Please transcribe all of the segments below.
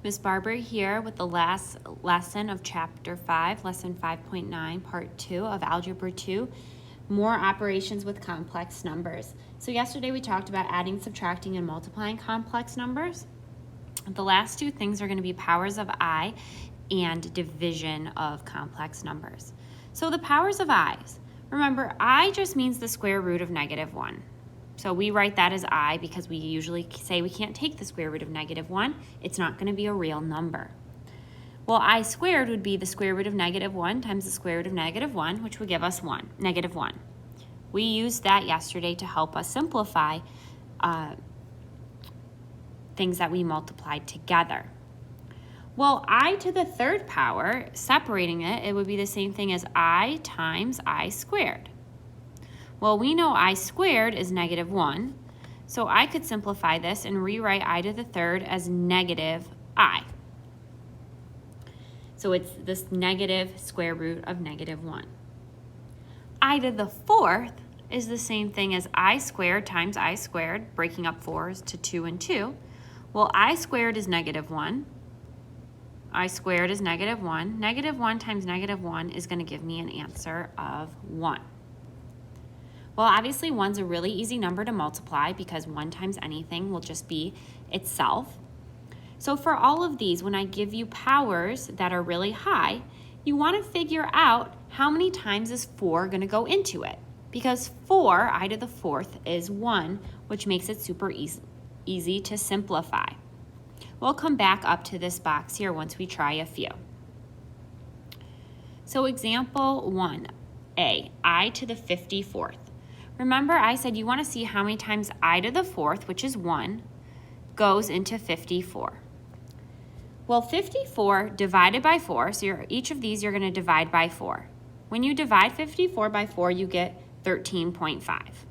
Ms. Barber here with the last lesson of Chapter 5, Lesson 5.9, Part 2 of Algebra 2, more operations with complex numbers. So yesterday we talked about adding, subtracting, and multiplying complex numbers. The last two things are going to be powers of I and division of complex numbers. So the powers of i's, remember I just means the square root of -1. So we write that as I because we usually say we can't take the square root of -1. It's not going to be a real number. Well, I squared would be the square root of -1 times the square root of -1, which would give us -1. We used that yesterday to help us simplify things that we multiplied together. Well, I to the third power, separating it would be the same thing as I times I squared. Well, we know I squared is -1, so I could simplify this and rewrite I to the third as -I. So it's this negative square root of -1. I to the fourth is the same thing as I squared times I squared, breaking up 4s to 2 and 2. Well, I squared is -1. I squared is -1. -1 times -1 is going to give me an answer of 1. Well, obviously 1's a really easy number to multiply because 1 times anything will just be itself. So for all of these, when I give you powers that are really high, you want to figure out how many times is 4 going to go into it. Because 4, I to the fourth, is 1, which makes it super easy to simplify. We'll come back up to this box here once we try a few. So example 1A, I to the 54th. Remember I said you want to see how many times I to the fourth, which is 1, goes into 54. Well, 54 divided by 4, so each of these you're going to divide by 4. When you divide 54 by 4, you get 13.5.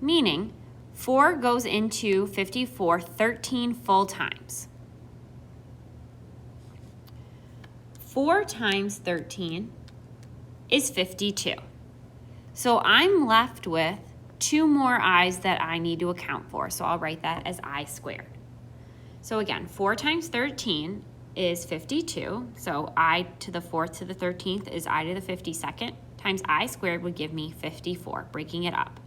Meaning 4 goes into 54 13 full times. 4 times 13 is 52. So I'm left with 2 more i's that I need to account for. So I'll write that as I squared. So again, 4 times 13 is 52. So I to the fourth to the 13th is I to the 52nd times I squared would give me 54, breaking it up.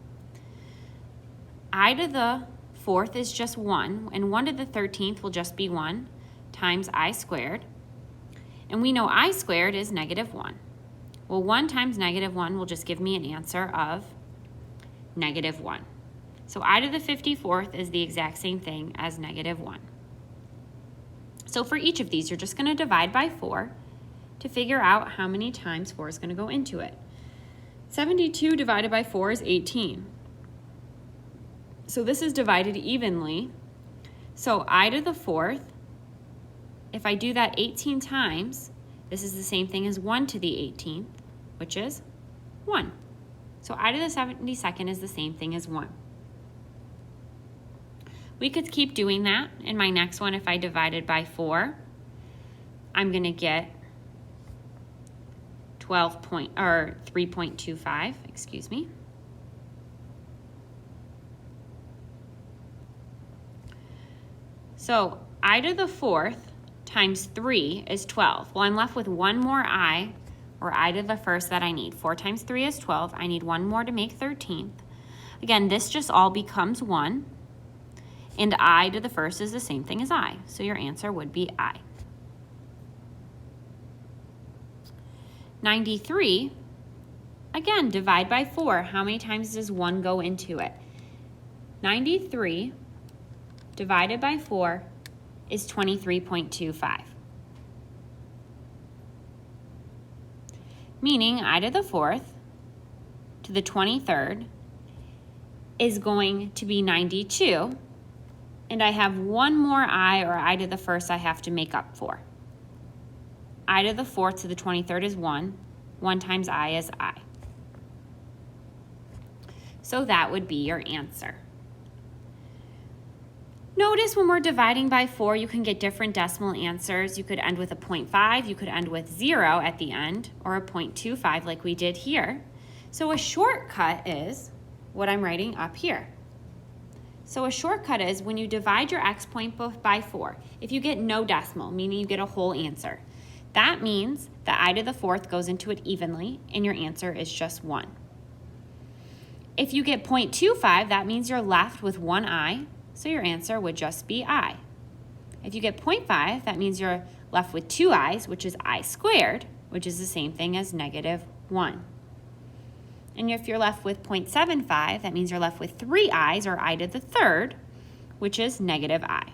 I to the fourth is just 1, and 1 to the 13th will just be 1 times I squared. And we know I squared is -1. Well, 1 times -1 will just give me an answer of -1. So I to the 54th is the exact same thing as -1. So for each of these, you're just going to divide by 4 to figure out how many times 4 is going to go into it. 72 divided by 4 is 18. So this is divided evenly. So I to the fourth, if I do that 18 times, this is the same thing as 1 to the 18th, which is 1. So I to the 72nd is the same thing as 1. We could keep doing that. In my next one, if I divide it by 4, I'm going to get 3.25, excuse me. So I to the fourth times 3 is 12. Well, I'm left with 1 more I, or I to the first that I need. 4 times 3 is 12. I need 1 more to make 13th. Again, this just all becomes 1. And I to the first is the same thing as I. So your answer would be I. 93, again, divide by 4. How many times does 1 go into it? 93 divided by 4 is 23.25. Meaning I to the fourth to the 23rd is going to be 92. And I have 1 more I, or I to the first, I have to make up for. I to the fourth to the 23rd is 1. 1 times I is I. So that would be your answer. Notice when we're dividing by 4, you can get different decimal answers. You could end with a 0.5, you could end with 0 at the end, or a 0.25 like we did here. So a shortcut is what I'm writing up here. So a shortcut is when you divide your exponent by 4, if you get no decimal, meaning you get a whole answer, that means that I to the 4th goes into it evenly and your answer is just 1. If you get 0.25, that means you're left with 1 I, so your answer would just be I. If you get 0.5, that means you're left with 2 i's, which is I squared, which is the same thing as -1. And if you're left with 0.75, that means you're left with 3 i's, or I to the 3rd, which is -I.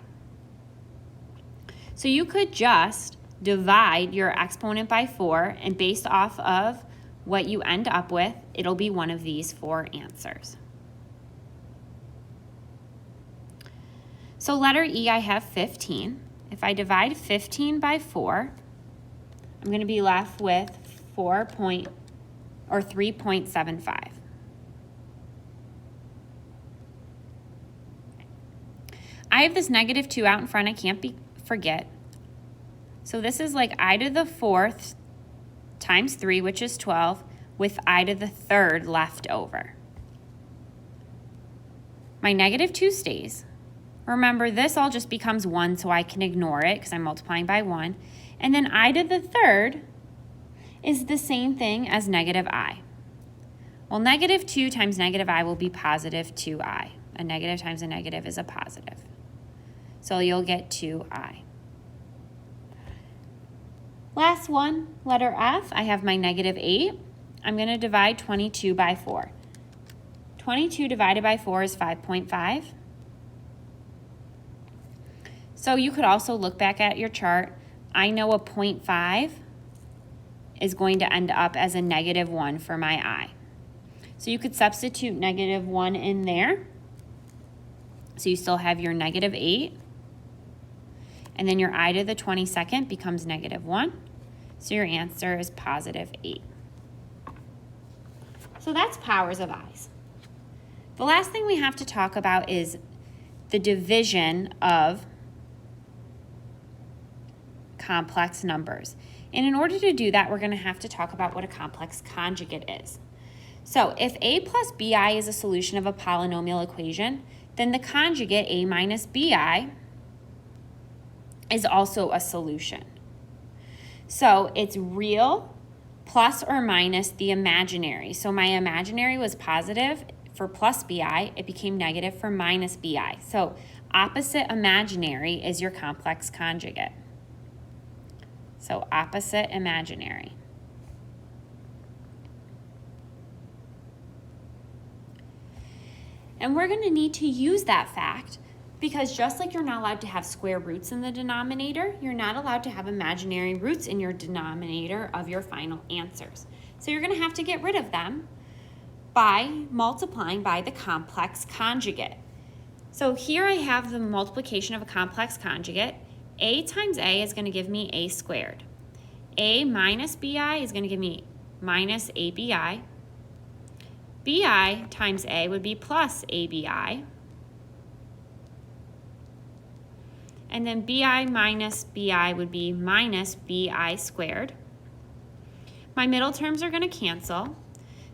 So you could just divide your exponent by 4, and based off of what you end up with, it'll be one of these 4 answers. So letter E, I have 15. If I divide 15 by 4, I'm going to be left with 3.75. I have this -2 out in front, I can't forget. So this is like I to the 4th times 3, which is 12, with I to the 3rd left over. My -2 stays. Remember, this all just becomes 1, so I can ignore it because I'm multiplying by 1. And then I to the 3rd is the same thing as -I. Well, -2 times -I will be +2i. A negative times a negative is a positive. So you'll get 2i. Last one, letter F, I have my -8. I'm going to divide 22 by 4. 22 divided by 4 is 5.5. So you could also look back at your chart. I know a 0.5 is going to end up as a -1 for my I. So you could substitute -1 in there. So you still have your -8. And then your I to the 22nd becomes -1. So your answer is +8. So that's powers of i's. The last thing we have to talk about is the division of complex numbers. And in order to do that, we're going to have to talk about what a complex conjugate is. So if a plus bi is a solution of a polynomial equation, then the conjugate a minus bi is also a solution. So it's real plus or minus the imaginary. So my imaginary was positive for plus bi, it became negative for minus bi. So opposite imaginary is your complex conjugate. So opposite imaginary. And we're going to need to use that fact because just like you're not allowed to have square roots in the denominator, you're not allowed to have imaginary roots in your denominator of your final answers. So you're going to have to get rid of them by multiplying by the complex conjugate. So here I have the multiplication of a complex conjugate. A times A is going to give me A squared. A minus BI is going to give me minus ABI. BI times A would be plus ABI. And then BI minus BI would be minus BI squared. My middle terms are going to cancel.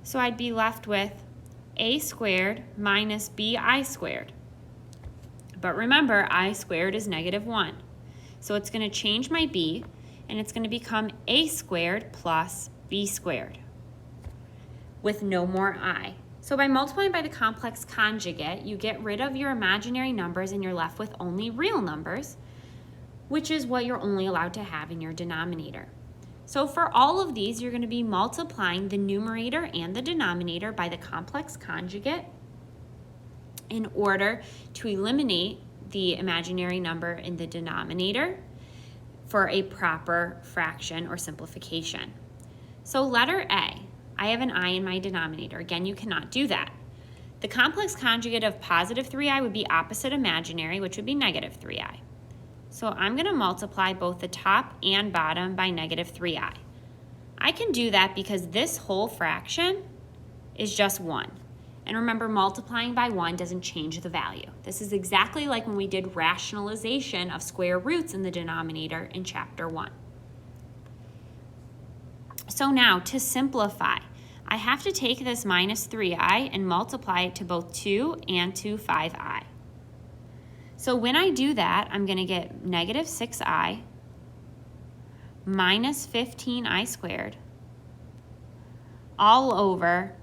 So I'd be left with A squared minus BI squared. But remember, I squared is -1. So it's going to change my B, and it's going to become A squared plus B squared with no more I. So by multiplying by the complex conjugate, you get rid of your imaginary numbers and you're left with only real numbers, which is what you're only allowed to have in your denominator. So for all of these, you're going to be multiplying the numerator and the denominator by the complex conjugate in order to eliminate the imaginary number in the denominator for a proper fraction or simplification. So letter A, I have an I in my denominator. Again, you cannot do that. The complex conjugate of positive 3i would be opposite imaginary, which would be negative 3i. So I'm going to multiply both the top and bottom by negative 3i. I can do that because this whole fraction is just 1. And remember, multiplying by 1 doesn't change the value. This is exactly like when we did rationalization of square roots in the denominator in chapter 1. So now, to simplify, I have to take this minus 3i and multiply it to both 2 and to 5i. So when I do that, I'm going to get negative 6i minus 15i squared all over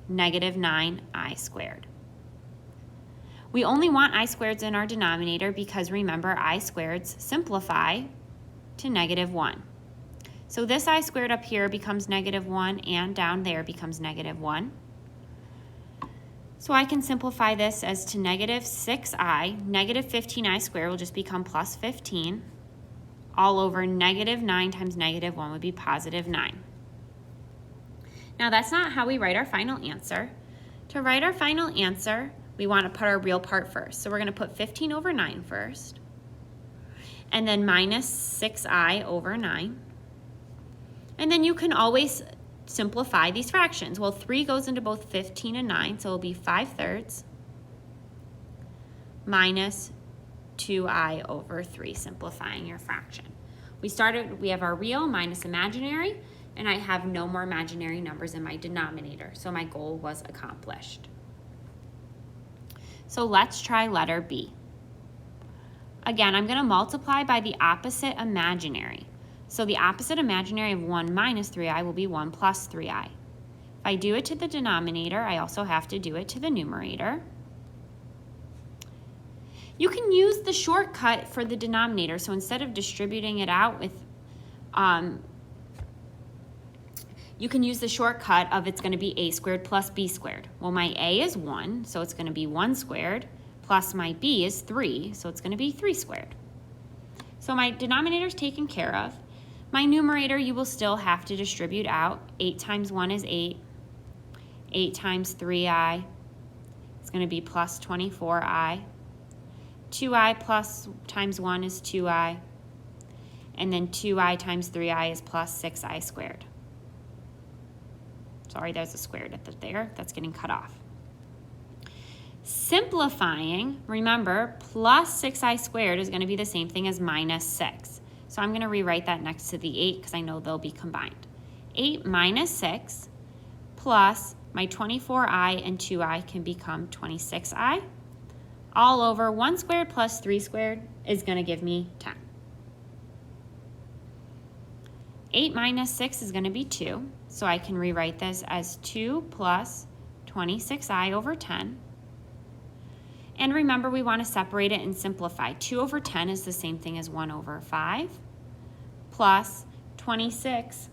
negative 9i squared. We only want I squareds in our denominator because remember, I squareds simplify to negative 1. So this I squared up here becomes negative 1 and down there becomes negative 1. So I can simplify this as to negative 6i, negative 15i squared will just become plus 15, all over negative 9 times negative 1 would be positive 9. Now that's not how we write our final answer. To write our final answer, we want to put our real part first. So we're going to put 15 over 9 first, and then minus 6i over 9. And then you can always simplify these fractions. Well, 3 goes into both 15 and 9, so it'll be 5/3 minus 2i over 3, simplifying your fraction. We have our real minus imaginary, and I have no more imaginary numbers in my denominator, so my goal was accomplished. So let's try letter B. Again, I'm going to multiply by the opposite imaginary. So the opposite imaginary of 1 minus 3i will be 1 plus 3i. If I do it to the denominator, I also have to do it to the numerator. You can use the shortcut for the denominator. So instead of distributing it out with, you can use the shortcut of it's going to be a squared plus b squared. Well, my a is 1, so it's going to be 1 squared, plus my b is 3, so it's going to be 3 squared. So my denominator is taken care of. My numerator, you will still have to distribute out. 8 times 1 is 8. 8 times 3i is going to be plus 24i. 2i plus times 1 is 2i. And then 2i times 3i is plus 6i squared. Sorry, there's a squared there. That's getting cut off. Simplifying, remember, plus 6i squared is going to be the same thing as minus 6. So I'm going to rewrite that next to the 8 because I know they'll be combined. 8 minus 6 plus my 24i and 2i can become 26i. All over 1 squared plus 3 squared is going to give me 10. 8 minus 6 is going to be 2. So I can rewrite this as 2 plus 26i over 10. And remember, we want to separate it and simplify. 2 over 10 is the same thing as 1 over 5, plus 26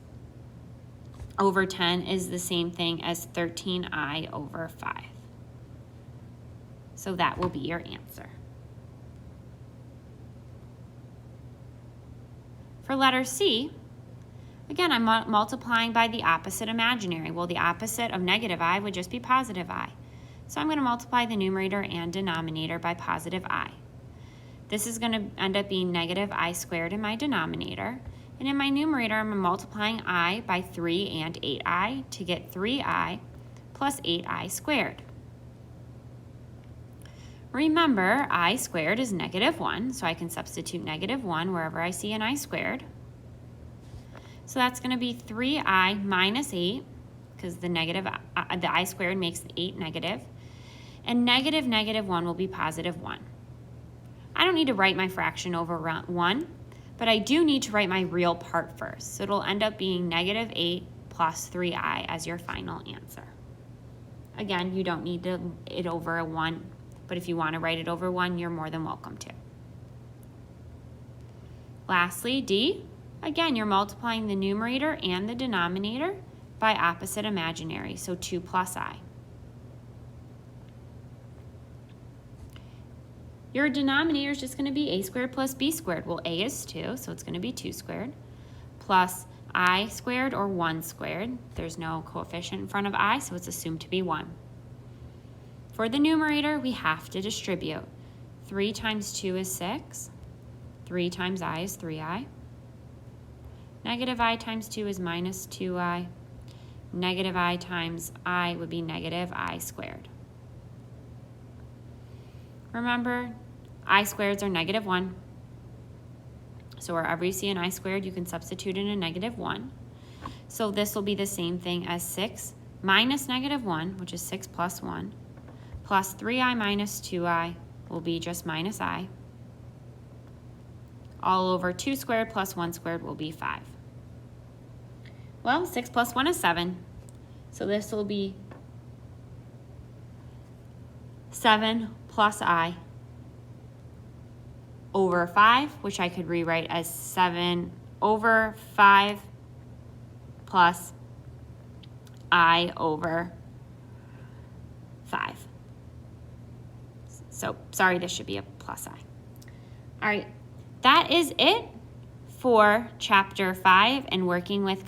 over 10 is the same thing as 13i over 5. So that will be your answer. For letter C, again, I'm multiplying by the opposite imaginary. Well, the opposite of negative I would just be positive I. So I'm going to multiply the numerator and denominator by positive I. This is going to end up being negative I squared in my denominator. And in my numerator, I'm multiplying I by 3 and 8i to get 3i plus 8i squared. Remember, I squared is negative 1, so I can substitute negative 1 wherever I see an I squared. So that's going to be 3i minus 8, because the I squared makes 8 negative. And negative 1 will be positive 1. I don't need to write my fraction over 1, but I do need to write my real part first. So it'll end up being negative 8 plus 3i as your final answer. Again, you don't need it over a 1, but if you want to write it over 1, you're more than welcome to. Lastly, D. Again, you're multiplying the numerator and the denominator by opposite imaginary, so 2 plus I. Your denominator is just going to be a squared plus b squared. Well, a is 2, so it's going to be 2 squared, plus I squared or 1 squared. There's no coefficient in front of I, so it's assumed to be 1. For the numerator, we have to distribute. 3 times 2 is 6. 3 times I is 3i. Negative I times 2 is minus 2i. Negative I times I would be negative I squared. Remember, I squareds are negative 1. So wherever you see an I squared, you can substitute in a negative 1. So this will be the same thing as 6 minus negative 1, which is 6 plus 1, plus 3i minus 2i, will be just minus I. All over 2 squared plus 1 squared will be 5. Well, 6 plus 1 is 7. So this will be 7 plus I over 5, which I could rewrite as 7 over 5 plus I over 5. So, sorry, this should be a plus I. All right, that is it for Chapter 5 and working with